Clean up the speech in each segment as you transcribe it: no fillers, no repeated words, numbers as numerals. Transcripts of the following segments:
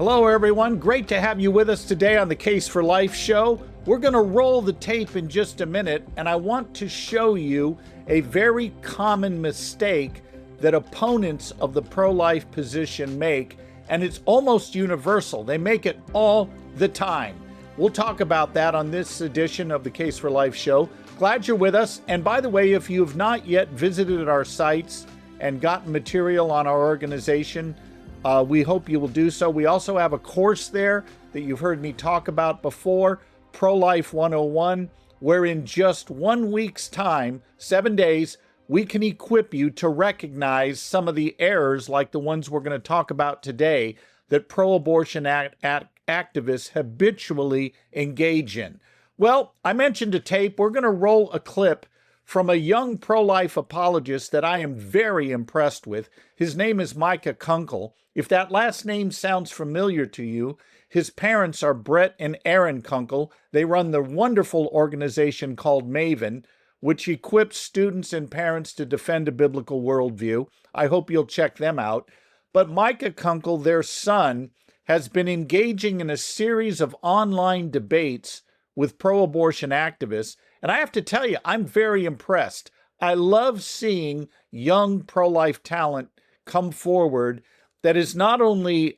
Hello, everyone. Great to have you with us today on the Case for Life show. We're going to roll the tape in just a minute, and I want to show you a very common mistake that opponents of the pro-life position make, and it's almost universal. They make it all the time. We'll talk about that on this edition of the Case for Life show. Glad you're with us. And by the way, if you have not yet visited our sites and gotten material on our organization, we hope you will do so. We also have a course there that you've heard me talk about before, Pro-Life 101, where in just 1 week's time, 7 days, we can equip you to recognize some of the errors like the ones we're going to talk about today that pro-abortion activists habitually engage in. Well, I mentioned a tape. We're going to roll a clip from a young pro-life apologist that I am very impressed with. His name is Micah Kunkel. If that last name sounds familiar to you, his parents are Brett and Aaron Kunkel. They run the wonderful organization called Maven, which equips students and parents to defend a biblical worldview. I hope you'll check them out. But Micah Kunkel, their son, has been engaging in a series of online debates with pro-abortion activists. And I have to tell you, I'm very impressed. I love seeing young pro-life talent come forward that is not only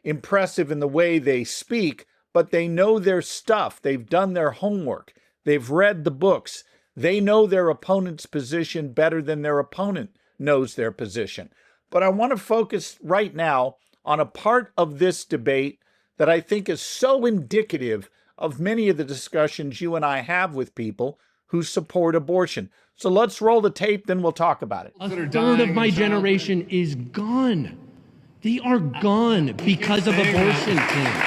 impressive in the way they speak, but they know their stuff. They've done their homework. They've read the books. They know their opponent's position better than their opponent knows their position. But I want to focus right now on a part of this debate that I think is so indicative of many of the discussions you and I have with people who support abortion. So let's roll the tape, then we'll talk about it. A third of my generation is gone. They are gone because of abortion, Tim.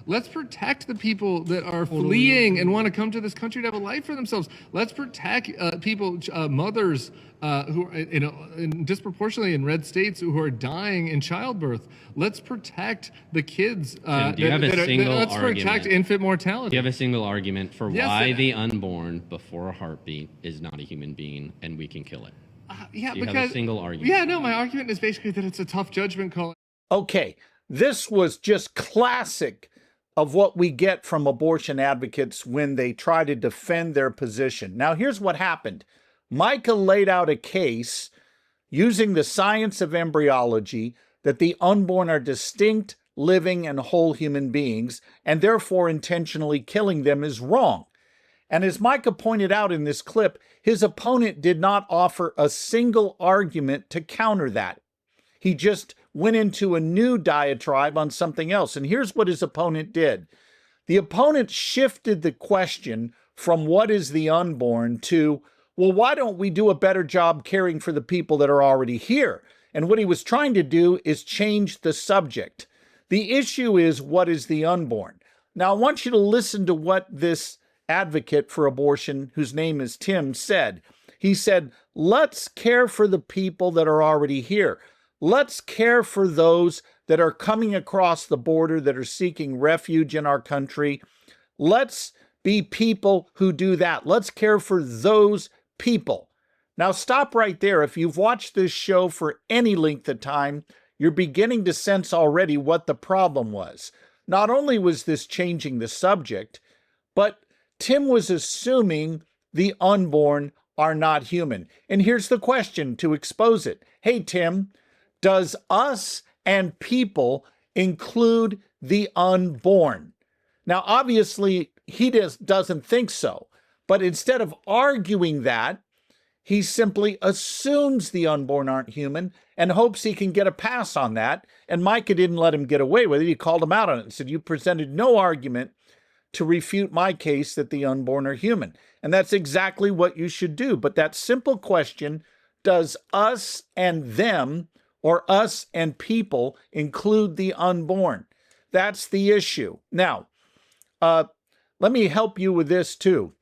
Let's protect the people that are fleeing and want to come to this country to have a life for themselves. Let's protect people, mothers who are disproportionately in red states who are dying in childbirth. Let's protect the kids. Tim, do you have a single let's argument? Protect infant mortality. Do you have a single argument for why the unborn before a heartbeat is not a human being and we can kill it? Yeah, do you because have a single argument? Yeah, no, my argument is basically that it's a tough judgment call. Okay, this was just classic of what we get from abortion advocates when they try to defend their position. Now, here's what happened. Micah laid out a case using the science of embryology that the unborn are distinct, living, and whole human beings, and therefore intentionally killing them is wrong. And as Micah pointed out in this clip, his opponent did not offer a single argument to counter that. He just went into a new diatribe on something else. And here's what his opponent did. The opponent shifted the question from what is the unborn to, well, why don't we do a better job caring for the people that are already here? And what he was trying to do is change the subject. The issue is, what is the unborn? Now, I want you to listen to what this advocate for abortion, whose name is Tim, said. He said, let's care for the people that are already here. Let's care for those that are coming across the border, that are seeking refuge in our country. Let's be people who do that. Let's care for those people. Now, stop right there. If you've watched this show for any length of time, you're beginning to sense already what the problem was. Not only was this changing the subject, but Tim was assuming the unborn are not human. And here's the question to expose it. Hey, Tim, does us and people include the unborn? Now, obviously, he doesn't think so. But instead of arguing that, he simply assumes the unborn aren't human and hopes he can get a pass on that. And Micah didn't let him get away with it. He called him out on it and said, you presented no argument to refute my case that the unborn are human. And that's exactly what you should do. But that simple question, does us and them or us and people include the unborn? That's the issue. Now, let me help you with this too.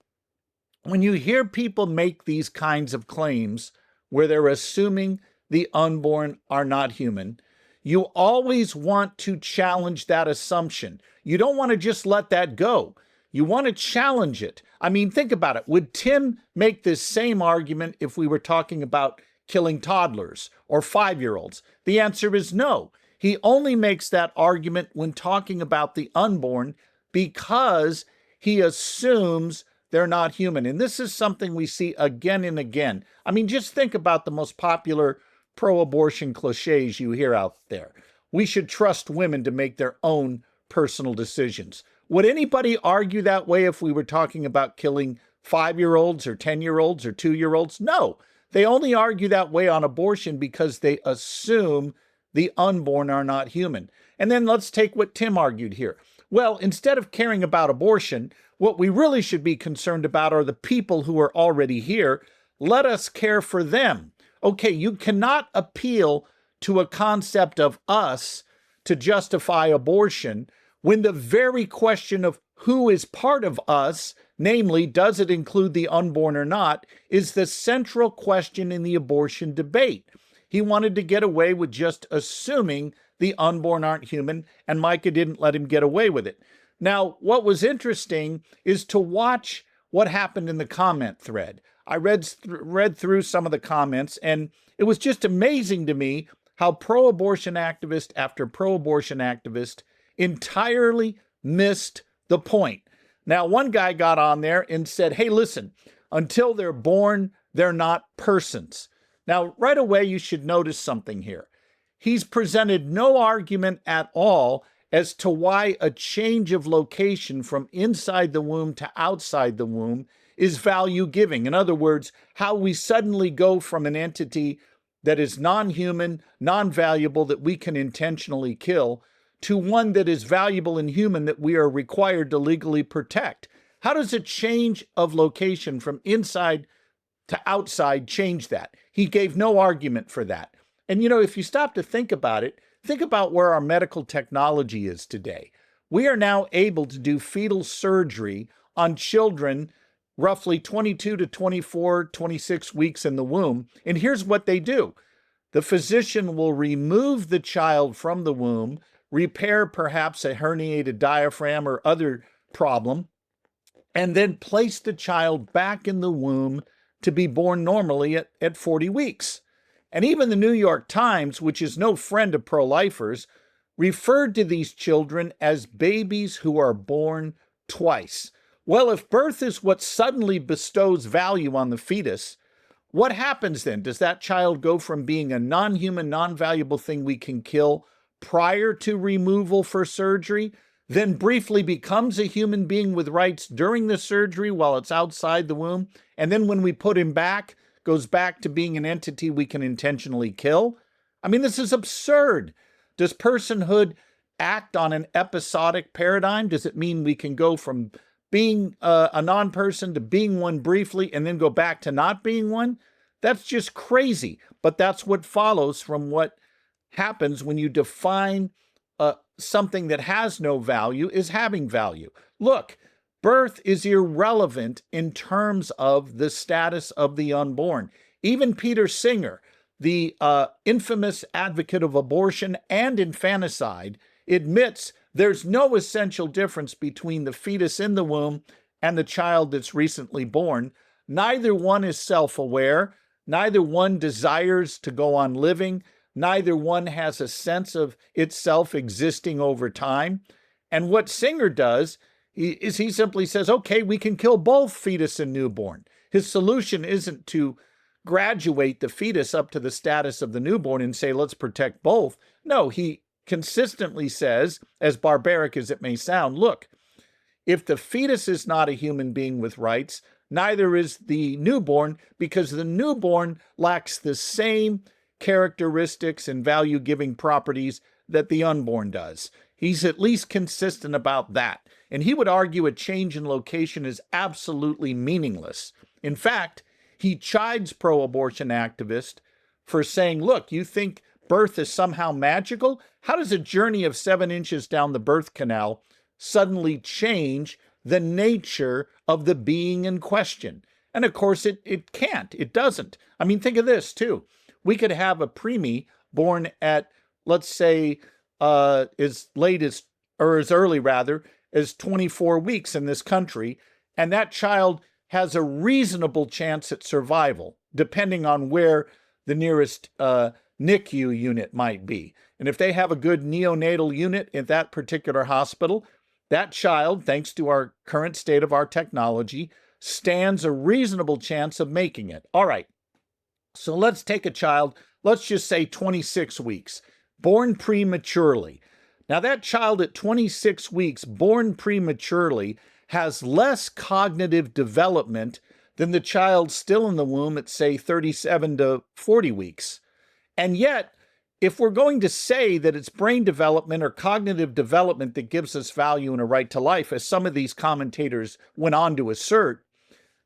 When you hear people make these kinds of claims where they're assuming the unborn are not human, you always want to challenge that assumption. You don't want to just let that go. You want to challenge it. I mean, think about it. Would Tim make this same argument if we were talking about killing toddlers or 5-year-olds? The answer is no. He only makes that argument when talking about the unborn because he assumes they're not human. And this is something we see again and again. I mean, just think about the most popular pro-abortion cliches you hear out there. We should trust women to make their own personal decisions. Would anybody argue that way if we were talking about killing 5-year-olds or 10-year-olds or 2-year-olds? No. They only argue that way on abortion because they assume the unborn are not human. And then let's take what Tim argued here. Well, instead of caring about abortion, what we really should be concerned about are the people who are already here. Let us care for them. Okay, you cannot appeal to a concept of us to justify abortion when the very question of who is part of us, namely, does it include the unborn or not, is the central question in the abortion debate. He wanted to get away with just assuming the unborn aren't human, and Micah didn't let him get away with it. Now, what was interesting is to watch what happened in the comment thread. I read through some of the comments, and it was just amazing to me how pro-abortion activist after pro-abortion activist entirely missed the point. Now, one guy got on there and said, hey, listen, until they're born, they're not persons. Now, right away, you should notice something here. He's presented no argument at all as to why a change of location from inside the womb to outside the womb is value-giving. In other words, how we suddenly go from an entity that is non-human, non-valuable, that we can intentionally kill, to one that is valuable and human that we are required to legally protect. How does a change of location from inside to outside change that? He gave no argument for that. And if you stop to think about it, think about where our medical technology is today. We are now able to do fetal surgery on children roughly 22 to 24, 26 weeks in the womb. And here's what they do. The physician will remove the child from the womb, repair perhaps a herniated diaphragm or other problem, and then place the child back in the womb to be born normally at 40 weeks. And even the New York Times, which is no friend of pro-lifers, referred to these children as babies who are born twice. Well, if birth is what suddenly bestows value on the fetus, what happens then? Does that child go from being a non-human, non-valuable thing we can kill prior to removal for surgery, then briefly becomes a human being with rights during the surgery while it's outside the womb, and then when we put him back, goes back to being an entity we can intentionally kill? I mean, this is absurd. Does personhood act on an episodic paradigm? Does it mean we can go from being a non-person to being one briefly and then go back to not being one? That's just crazy. But that's what follows from what happens when you define something that has no value as having value. Look, birth is irrelevant in terms of the status of the unborn. Even Peter Singer, the infamous advocate of abortion and infanticide, admits there's no essential difference between the fetus in the womb and the child that's recently born. Neither one is self-aware. Neither one desires to go on living. Neither one has a sense of itself existing over time. And what Singer does is he simply says, okay, we can kill both fetus and newborn. His solution isn't to graduate the fetus up to the status of the newborn and say, let's protect both. No, he consistently says, as barbaric as it may sound, look, if the fetus is not a human being with rights, neither is the newborn, because the newborn lacks the same characteristics and value-giving properties that the unborn does. He's at least consistent about that. And he would argue a change in location is absolutely meaningless. In fact, he chides pro-abortion activists for saying, look, you think birth is somehow magical? How does a journey of 7 inches down the birth canal suddenly change the nature of the being in question? And of course, it can't. It doesn't. I mean, think of this, too. We could have a preemie born at, let's say, as late as, or as early rather, as 24 weeks in this country, and that child has a reasonable chance at survival, depending on where the nearest NICU unit might be. And if they have a good neonatal unit at that particular hospital, that child, thanks to our current state of our technology, stands a reasonable chance of making it. All right, so let's take a child, let's just say 26 weeks, born prematurely. Now that child at 26 weeks, born prematurely, has less cognitive development than the child still in the womb at, say, 37 to 40 weeks. And yet, if we're going to say that it's brain development or cognitive development that gives us value and a right to life, as some of these commentators went on to assert,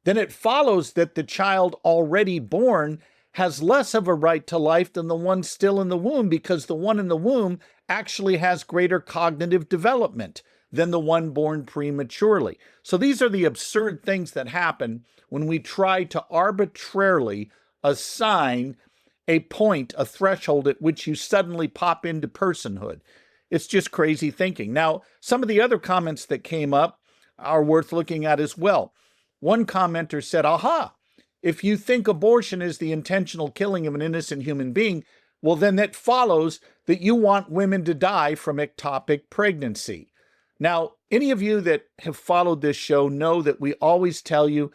then it follows that the child already born has less of a right to life than the one still in the womb, because the one in the womb actually has greater cognitive development than the one born prematurely. So these are the absurd things that happen when we try to arbitrarily assign a point, a threshold at which you suddenly pop into personhood. It's just crazy thinking. Now, some of the other comments that came up are worth looking at as well. One commenter said, aha, if you think abortion is the intentional killing of an innocent human being, well, then that follows that you want women to die from ectopic pregnancy. Now, any of you that have followed this show know that we always tell you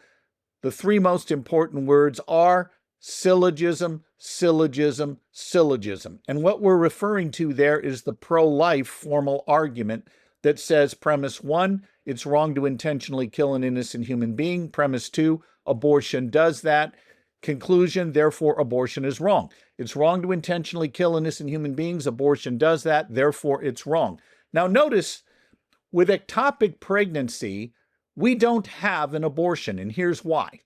the three most important words are syllogism, syllogism, syllogism. And what we're referring to there is the pro-life formal argument that says, premise one, it's wrong to intentionally kill an innocent human being. Premise two, abortion does that. Conclusion, therefore, abortion is wrong. It's wrong to intentionally kill innocent human beings. Abortion does that. Therefore, it's wrong. Now, notice with ectopic pregnancy, we don't have an abortion, and here's why.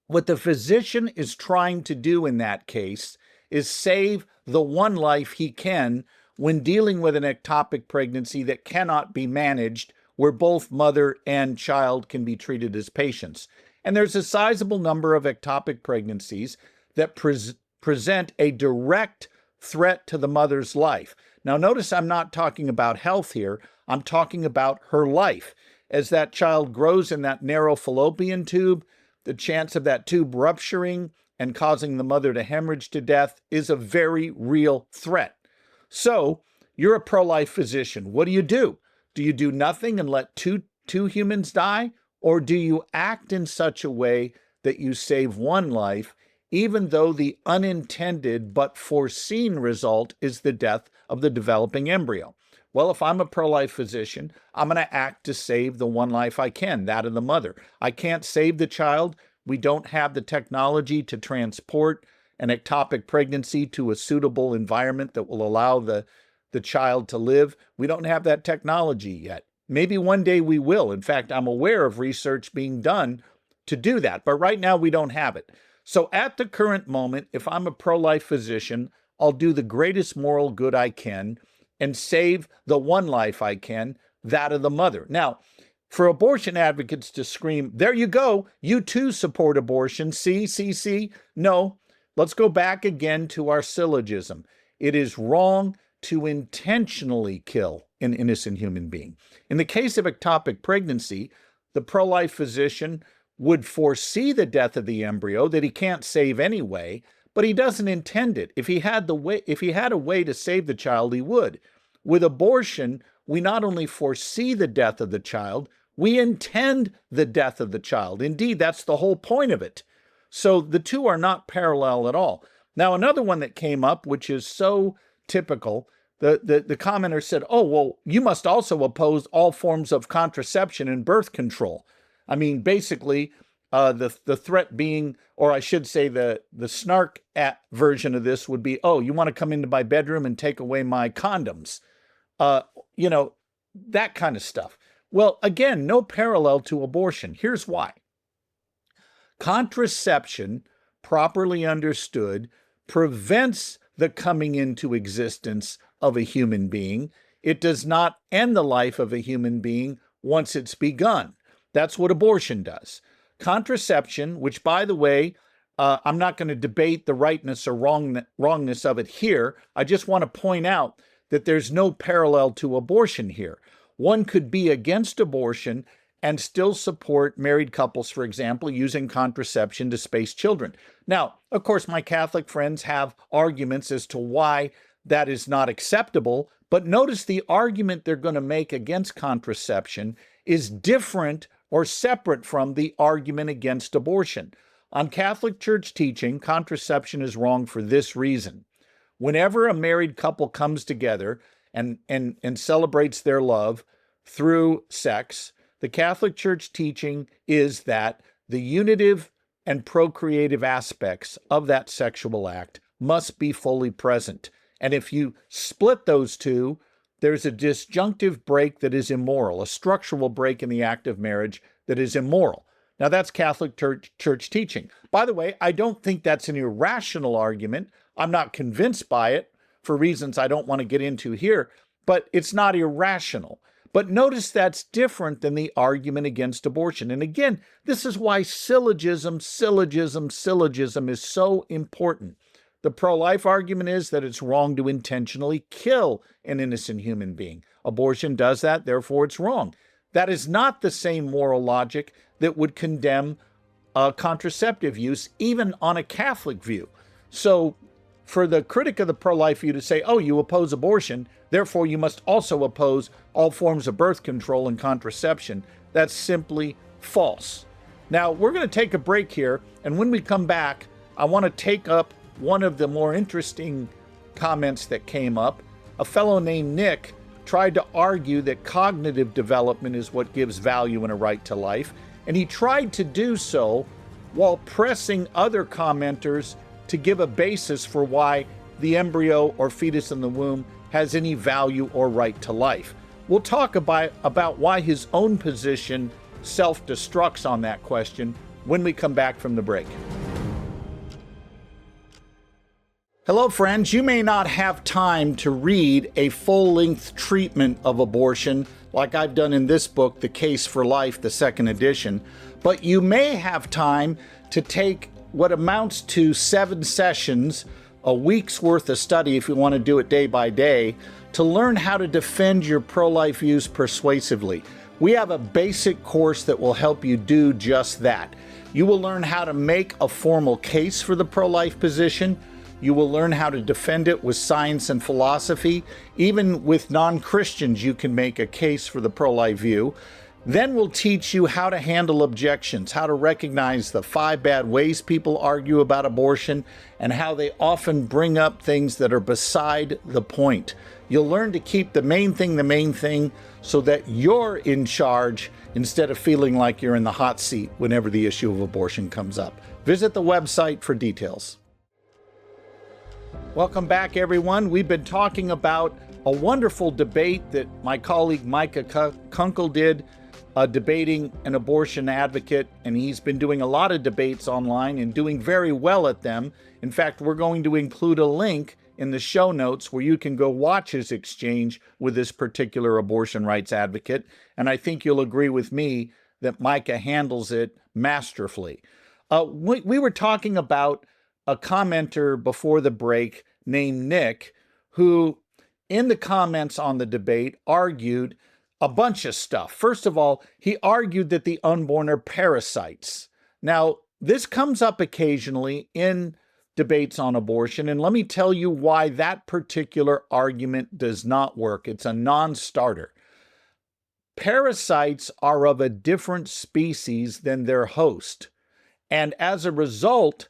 What the physician is trying to do in that case is save the one life he can when dealing with an ectopic pregnancy that cannot be managed, where both mother and child can be treated as patients. And there's a sizable number of ectopic pregnancies that present a direct threat to the mother's life. Now, notice I'm not talking about health here. I'm talking about her life. As that child grows in that narrow fallopian tube, the chance of that tube rupturing and causing the mother to hemorrhage to death is a very real threat. So, you're a pro-life physician. What do? Do you do nothing and let two humans die? Or do you act in such a way that you save one life, even though the unintended but foreseen result is the death of the developing embryo? Well, if I'm a pro-life physician, I'm going to act to save the one life I can, that of the mother. I can't save the child. We don't have the technology to transport an ectopic pregnancy to a suitable environment that will allow the child to live. We don't have that technology yet. Maybe one day we will. In fact, I'm aware of research being done to do that, but right now we don't have it. So at the current moment, if I'm a pro-life physician, I'll do the greatest moral good I can and save the one life I can, that of the mother. Now, for abortion advocates to scream, there you go, you too support abortion, see? No, let's go back again to our syllogism. It is wrong to intentionally kill an innocent human being. In the case of ectopic pregnancy, the pro-life physician would foresee the death of the embryo that he can't save anyway, but he doesn't intend it. If he had a way to save the child, he would. With abortion, we not only foresee the death of the child, we intend the death of the child. Indeed, that's the whole point of it. So the two are not parallel at all. Now, another one that came up, which is so typical, the commenter said, oh, well, you must also oppose all forms of contraception and birth control. I mean, basically, the threat being, or I should say the snark version of this would be, oh, you want to come into my bedroom and take away my condoms? That kind of stuff. Well, again, no parallel to abortion. Here's why. Contraception, properly understood, prevents the coming into existence of a human being. It does not end the life of a human being once it's begun. That's what abortion does. Contraception, which, by the way, I'm not going to debate the rightness or wrongness of it here. I just want to point out that there's no parallel to abortion here. One could be against abortion and still support married couples, for example, using contraception to space children. Now, of course, my Catholic friends have arguments as to why that is not acceptable, but notice the argument they're going to make against contraception is different or separate from the argument against abortion. On Catholic Church teaching, contraception is wrong for this reason. Whenever a married couple comes together and celebrates their love through sex, the Catholic Church teaching is that the unitive and procreative aspects of that sexual act must be fully present. And if you split those two, there's a disjunctive break that is immoral, a structural break in the act of marriage that is immoral. Now, that's Catholic Church teaching. By the way, I don't think that's an irrational argument. I'm not convinced by it for reasons I don't want to get into here, but it's not irrational. But notice that's different than the argument against abortion. And again, this is why syllogism is so important. The pro-life argument is that it's wrong to intentionally kill an innocent human being. Abortion does that, therefore it's wrong. That is not the same moral logic that would condemn contraceptive use, even on a Catholic view. So for the critic of the pro-life view to say, oh, you oppose abortion, therefore you must also oppose all forms of birth control and contraception, that's simply false. Now, we're going to take a break here, and when we come back, I want to take up one of the more interesting comments that came up. A fellow named Nick tried to argue that cognitive development is what gives value and a right to life, and he tried to do so while pressing other commenters to give a basis for why the embryo or fetus in the womb has any value or right to life. We'll talk about why his own position self-destructs on that question when we come back from the break. Hello, friends. You may not have time to read a full-length treatment of abortion like I've done in this book, The Case for Life, the second edition, but you may have time to take what amounts to 7 sessions, a week's worth of study if you want to do it day by day, to learn how to defend your pro-life views persuasively. We have a basic course that will help you do just that. You will learn how to make a formal case for the pro-life position. You will learn how to defend it with science and philosophy. Even with non-Christians, you can make a case for the pro-life view. Then we'll teach you how to handle objections, how to recognize the 5 bad ways people argue about abortion, and how they often bring up things that are beside the point. You'll learn to keep the main thing, so that you're in charge instead of feeling like you're in the hot seat whenever the issue of abortion comes up. Visit the website for details. Welcome back, everyone. We've been talking about a wonderful debate that my colleague Micah Kunkel did, debating an abortion advocate, and he's been doing a lot of debates online and doing very well at them. In fact, we're going to include a link in the show notes where you can go watch his exchange with this particular abortion rights advocate, and I think you'll agree with me that Micah handles it masterfully. We were talking about a commenter before the break named Nick, who in the comments on the debate argued a bunch of stuff. First of all, he argued that the unborn are parasites. Now, this comes up occasionally in debates on abortion, and let me tell you why that particular argument does not work. It's a non-starter. Parasites are of a different species than their host, and as a result,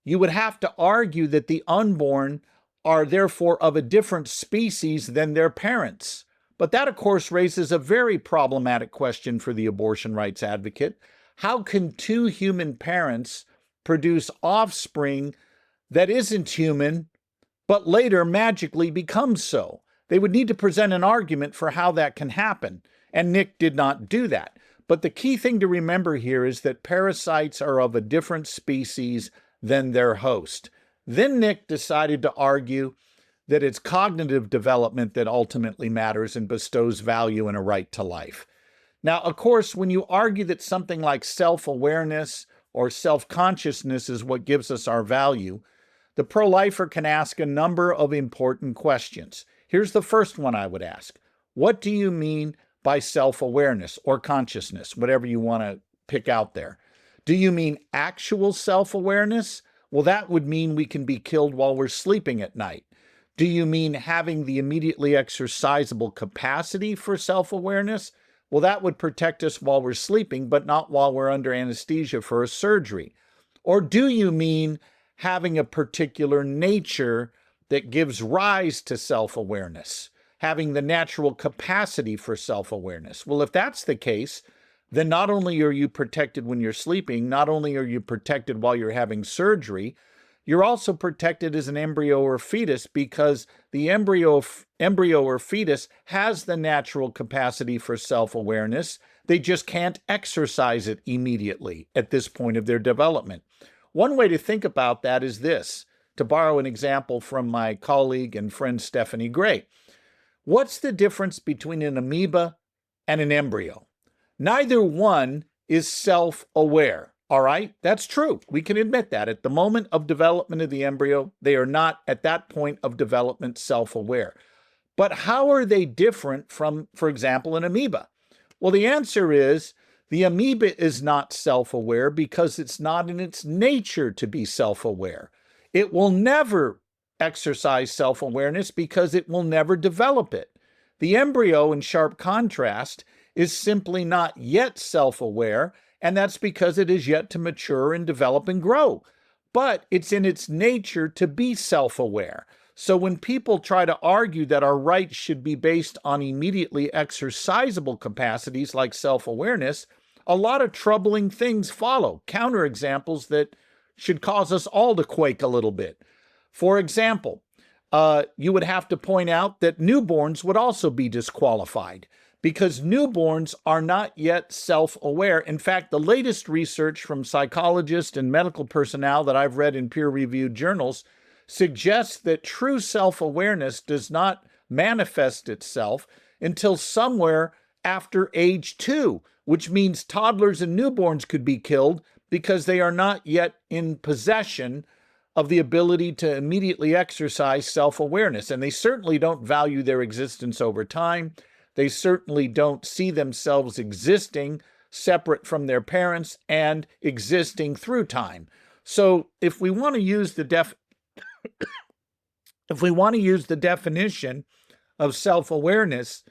you would have to argue that the unborn are therefore of a different species than their parents. But that, of course, raises a very problematic question for the abortion rights advocate. How can 2 human parents produce offspring that isn't human, but later magically becomes so? They would need to present an argument for how that can happen, and Nick did not do that. But the key thing to remember here is that parasites are of a different species than their host. Then Nick decided to argue that it's cognitive development that ultimately matters and bestows value and a right to life. Now, of course, when you argue that something like self-awareness or self-consciousness is what gives us our value, the pro-lifer can ask a number of important questions. Here's the first one I would ask. What do you mean by self-awareness or consciousness, whatever you want to pick out there? Do you mean actual self-awareness? Well, that would mean we can be killed while we're sleeping at night. Do you mean having the immediately exercisable capacity for self-awareness? Well, that would protect us while we're sleeping, but not while we're under anesthesia for a surgery. Or do you mean having a particular nature that gives rise to self-awareness, having the natural capacity for self-awareness? Well, if that's the case, then not only are you protected when you're sleeping, not only are you protected while you're having surgery, you're also protected as an embryo or fetus, because the embryo or fetus has the natural capacity for self-awareness. They just can't exercise it immediately at this point of their development. One way to think about that is this, to borrow an example from my colleague and friend Stephanie Gray. What's the difference between an amoeba and an embryo? Neither one is self-aware. All right, that's true. We can admit that. At the moment of development of the embryo, they are not, at that point of development, self-aware. But how are they different from, for example, an amoeba? Well, the answer is the amoeba is not self-aware because it's not in its nature to be self-aware. It will never exercise self-awareness because it will never develop it. The embryo, in sharp contrast, is simply not yet self-aware, and that's because it is yet to mature and develop and grow. But it's in its nature to be self-aware. So when people try to argue that our rights should be based on immediately exercisable capacities like self-awareness, a lot of troubling things follow, counterexamples that should cause us all to quake a little bit. For example, you would have to point out that newborns would also be disqualified, because newborns are not yet self-aware. In fact, the latest research from psychologists and medical personnel that I've read in peer-reviewed journals suggests that true self-awareness does not manifest itself until somewhere after age 2, which means toddlers and newborns could be killed because they are not yet in possession of the ability to immediately exercise self-awareness. And they certainly don't value their existence over time. They certainly don't see themselves existing separate from their parents and existing through time. So if we want to use the definition of self-awareness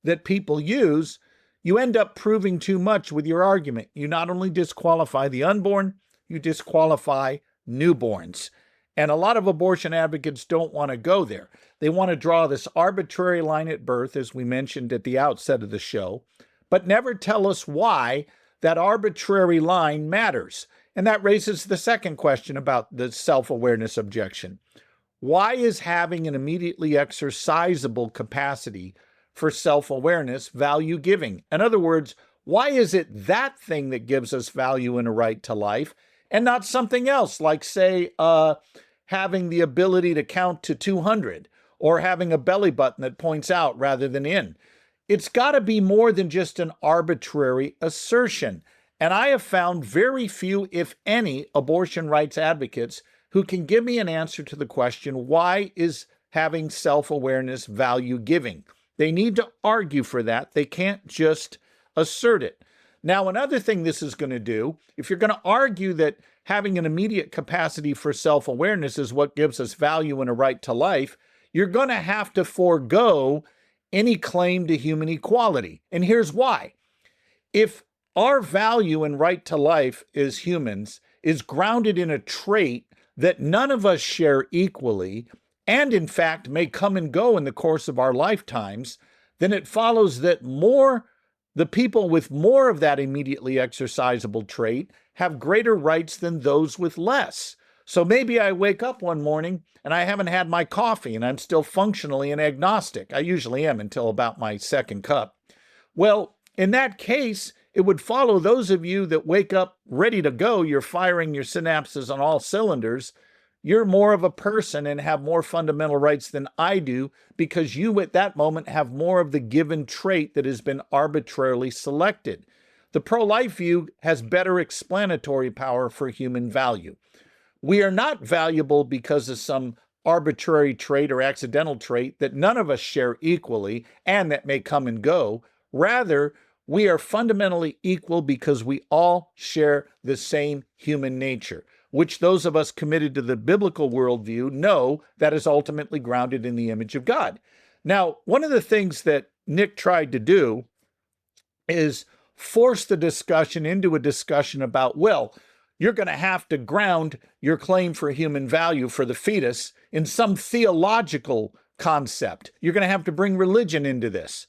that people use, you end up proving too much with your argument. You not only disqualify the unborn, you disqualify newborns. And a lot of abortion advocates don't want to go there. They want to draw this arbitrary line at birth, as we mentioned at the outset of the show, but never tell us why that arbitrary line matters. And that raises the second question about the self-awareness objection. Why is having an immediately exercisable capacity for self-awareness value-giving? In other words, why is it that thing that gives us value and a right to life and not something else, like, say, having the ability to count to 200 or having a belly button that points out rather than in? It's got to be more than just an arbitrary assertion. And I have found very few, if any, abortion rights advocates who can give me an answer to the question, why is having self-awareness value-giving? They need to argue for that. They can't just assert it. Now, another thing this is going to do, if you're going to argue that having an immediate capacity for self-awareness is what gives us value and a right to life, you're going to have to forego any claim to human equality. And here's why. If our value and right to life as humans is grounded in a trait that none of us share equally, and in fact may come and go in the course of our lifetimes, then it follows that the people with more of that immediately exercisable trait have greater rights than those with less. So maybe I wake up one morning and I haven't had my coffee and I'm still functionally an agnostic. I usually am until about my second cup. Well, in that case, it would follow those of you that wake up ready to go, you're firing your synapses on all cylinders, you're more of a person and have more fundamental rights than I do because you at that moment have more of the given trait that has been arbitrarily selected. The pro-life view has better explanatory power for human value. We are not valuable because of some arbitrary trait or accidental trait that none of us share equally and that may come and go. Rather, we are fundamentally equal because we all share the same human nature, which those of us committed to the biblical worldview know that is ultimately grounded in the image of God. Now, one of the things that Nick tried to do is force the discussion into a discussion about, well, you're going to have to ground your claim for human value for the fetus in some theological concept. You're going to have to bring religion into this.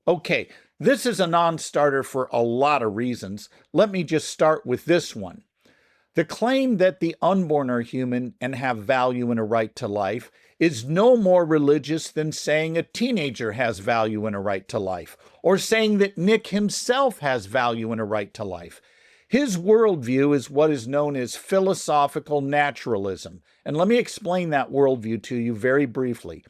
Okay, this is a non-starter for a lot of reasons. Let me just start with this one. The claim that the unborn are human and have value and a right to life is no more religious than saying a teenager has value and a right to life, or saying that Nick himself has value and a right to life. His worldview is what is known as philosophical naturalism. And let me explain that worldview to you very briefly.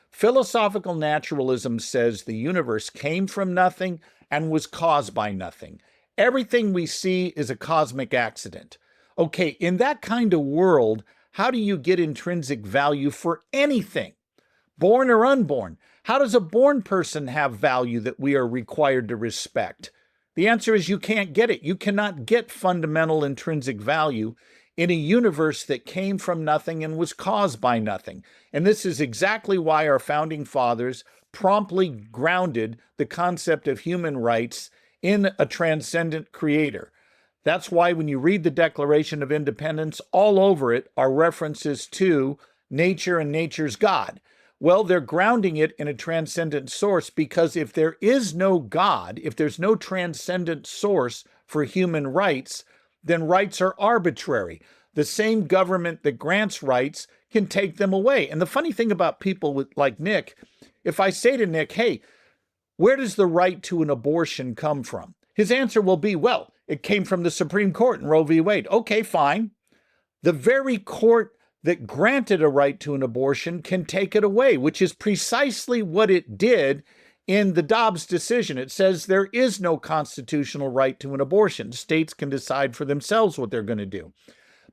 Philosophical naturalism says the universe came from nothing and was caused by nothing. Everything we see is a cosmic accident. Okay, in that kind of world, how do you get intrinsic value for anything, born or unborn? How does a born person have value that we are required to respect? The answer is you can't get it. You cannot get fundamental intrinsic value in a universe that came from nothing and was caused by nothing. And this is exactly why our founding fathers promptly grounded the concept of human rights in a transcendent creator. That's why when you read the Declaration of Independence, all over it are references to nature and nature's God. Well, they're grounding it in a transcendent source because if there is no God, if there's no transcendent source for human rights, then rights are arbitrary. The same government that grants rights can take them away. And the funny thing about people like Nick, if I say to Nick, hey, where does the right to an abortion come from? His answer will be, well, it came from the Supreme Court in Roe v. Wade. Okay, fine. The very court that granted a right to an abortion can take it away, which is precisely what it did in the Dobbs decision. It says there is no constitutional right to an abortion. States can decide for themselves what they're going to do.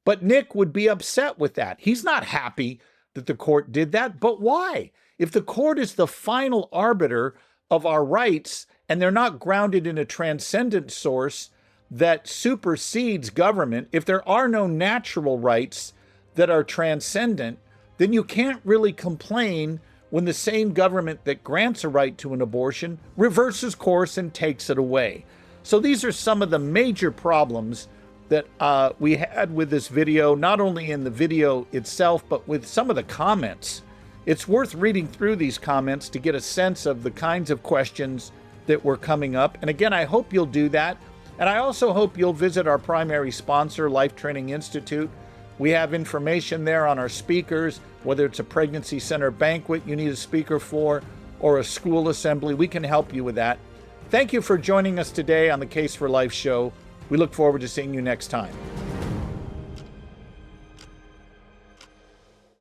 But Nick would be upset with that. He's not happy that the court did that. But why? If the court is the final arbiter of our rights and they're not grounded in a transcendent source that supersedes government, if there are no natural rights that are transcendent, then you can't really complain when the same government that grants a right to an abortion reverses course and takes it away. So these are some of the major problems that we had with this video, not only in the video itself, but with some of the comments. It's worth reading through these comments to get a sense of the kinds of questions that were coming up. And again, I hope you'll do that. And I also hope you'll visit our primary sponsor, Life Training Institute. We have information there on our speakers, whether it's a pregnancy center banquet you need a speaker for, or a school assembly. We can help you with that. Thank you for joining us today on the Case for Life show. We look forward to seeing you next time.